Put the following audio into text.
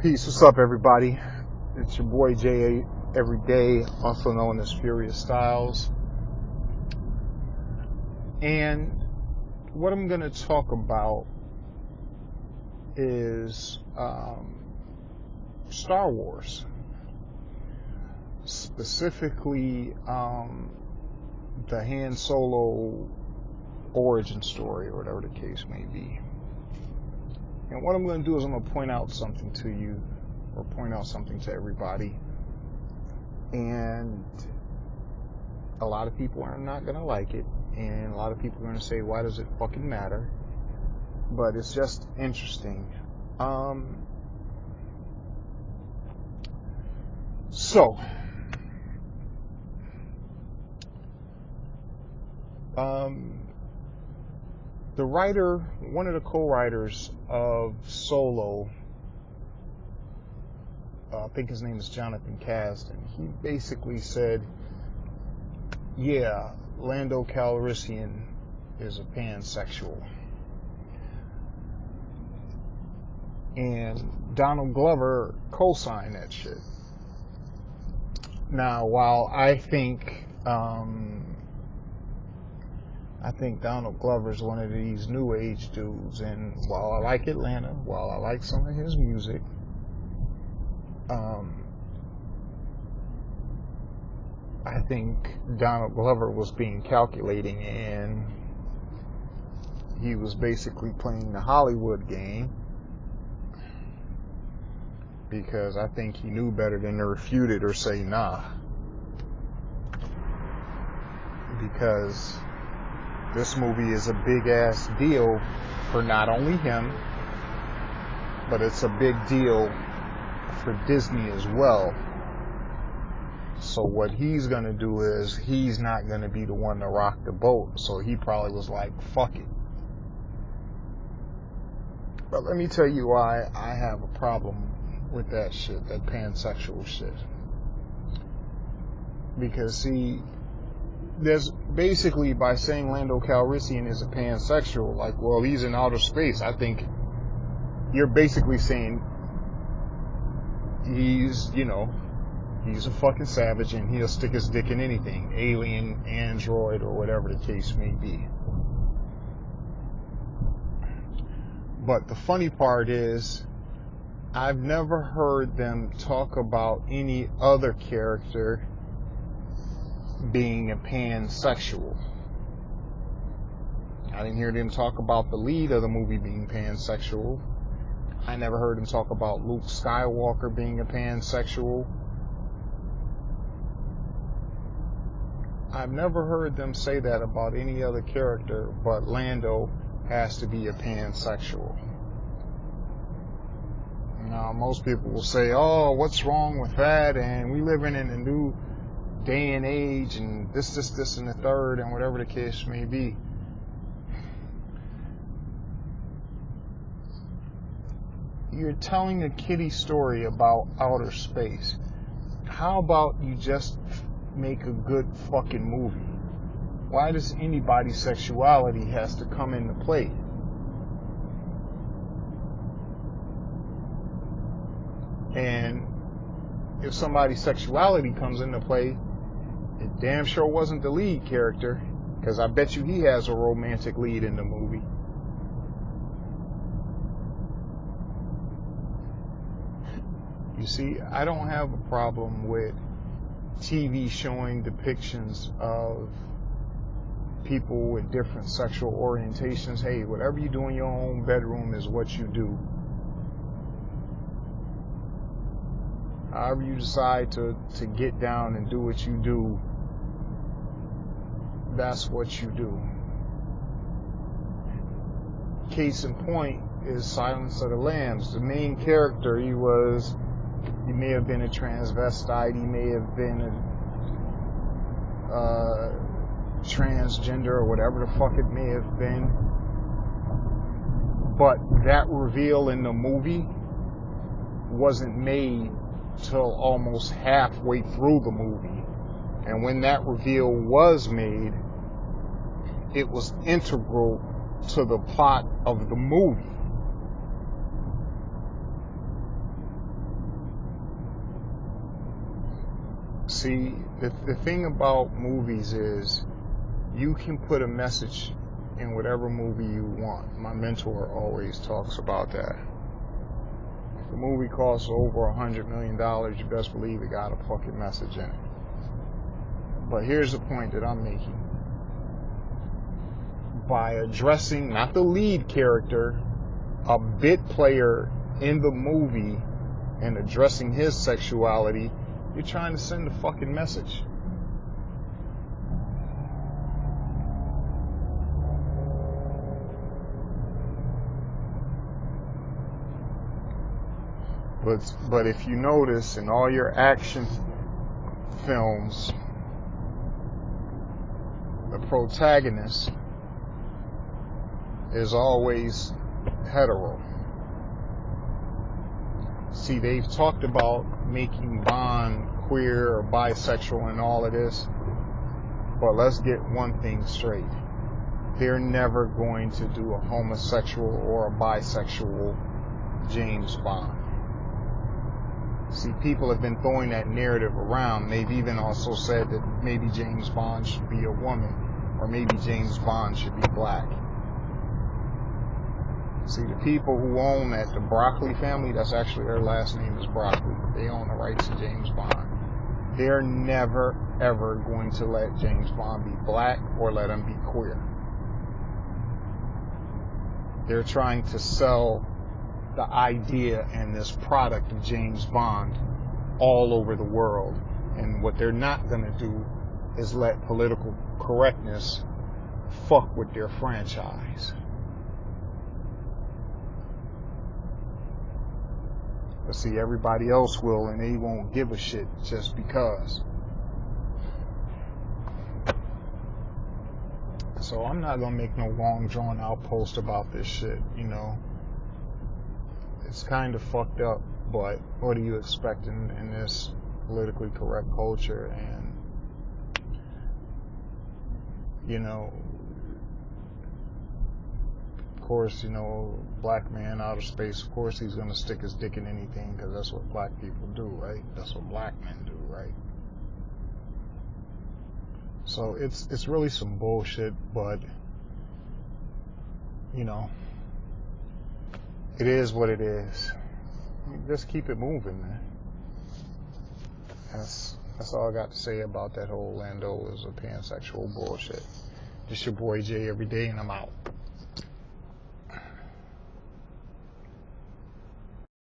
Peace, what's up everybody? It's your boy J Everyday, also known as Furious Styles. And what I'm going to talk about is Star Wars. Specifically, the Han Solo origin story, or whatever the case may be. And what I'm going to do is I'm going to point out something to you, or point out something to everybody. And a lot of people are not going to like it. And a lot of people are going to say, why does it fucking matter? But it's just interesting. The writer, one of the co-writers of Solo, I think his name is Jonathan Kasdan, he basically said, yeah, Lando Calrissian is a pansexual. And Donald Glover co-signed that shit. Now, while I think Donald Glover is one of these new age dudes, and while I like Atlanta, while I like some of his music, I think Donald Glover was being calculating, and he was basically playing the Hollywood game, because I think he knew better than to refute it or say nah, because this movie is a big ass deal for not only him, but it's a big deal for Disney as well. So what he's going to do is he's not going to be the one to rock the boat. So he probably was like, fuck it. But let me tell you why I have a problem with that shit, that pansexual shit. Because see, there's basically, by saying Lando Calrissian is a pansexual, like, well, he's in outer space, I think you're basically saying he's a fucking savage and he'll stick his dick in anything, alien, android, or whatever the case may be. But the funny part is, I've never heard them talk about any other character being a pansexual. I didn't hear them talk about the lead of the movie being pansexual. I never heard them talk about Luke Skywalker being a pansexual. I've never heard them say that about any other character, but Lando has to be a pansexual. Now, most people will say, oh, what's wrong with that? And we living in a new day and age, and this, and the third, and whatever the case may be. You're telling a kiddie story about outer space. How about you just make a good fucking movie? Why does anybody's sexuality has to come into play? And if somebody's sexuality comes into play, it damn sure wasn't the lead character, because I bet you he has a romantic lead in the movie. You see, I don't have a problem with TV showing depictions of people with different sexual orientations. Hey, whatever you do in your own bedroom is what you do. However you decide to get down and do what you do, that's what you do. Case in point is Silence of the Lambs. The main character, he may have been a transvestite, he may have been a transgender, or whatever the fuck it may have been. But that reveal in the movie wasn't made till almost halfway through the movie. And when that reveal was made, it was integral to the plot of the movie. See, the thing about movies is you can put a message in whatever movie you want. My mentor always talks about that. If the movie costs over $100 million, you best believe it got a fucking message in it. But here's the point that I'm making. By addressing, not the lead character, a bit player in the movie, and addressing his sexuality, you're trying to send a fucking message. But if you notice in all your action films, the protagonist is always hetero. See, they've talked about making Bond queer or bisexual and all of this, but let's get one thing straight. They're never going to do a homosexual or a bisexual James Bond. See, people have been throwing that narrative around. They've even also said that maybe James Bond should be a woman, or maybe James Bond should be black. See, the people who own that, the Broccoli family, that's actually their last name is Broccoli. They own the rights to James Bond. They're never, ever going to let James Bond be black or let him be queer. They're trying to sell the idea and this product of James Bond all over the world. And what they're not going to do is let political correctness fuck with their franchise. But see, everybody else will, and they won't give a shit just because. So I'm not going to make no long drawn out post about this shit, you know. It's kind of fucked up, but what do you expect in this politically correct culture? And, you know, of course, you know, black man out of space, of course he's going to stick his dick in anything because that's what black people do, right? That's what black men do, right? So it's really some bullshit, but, you know, it is what it is. Just keep it moving, man. That's all I got to say about that whole Lando is a pansexual bullshit. This your boy Jay every day, and I'm out.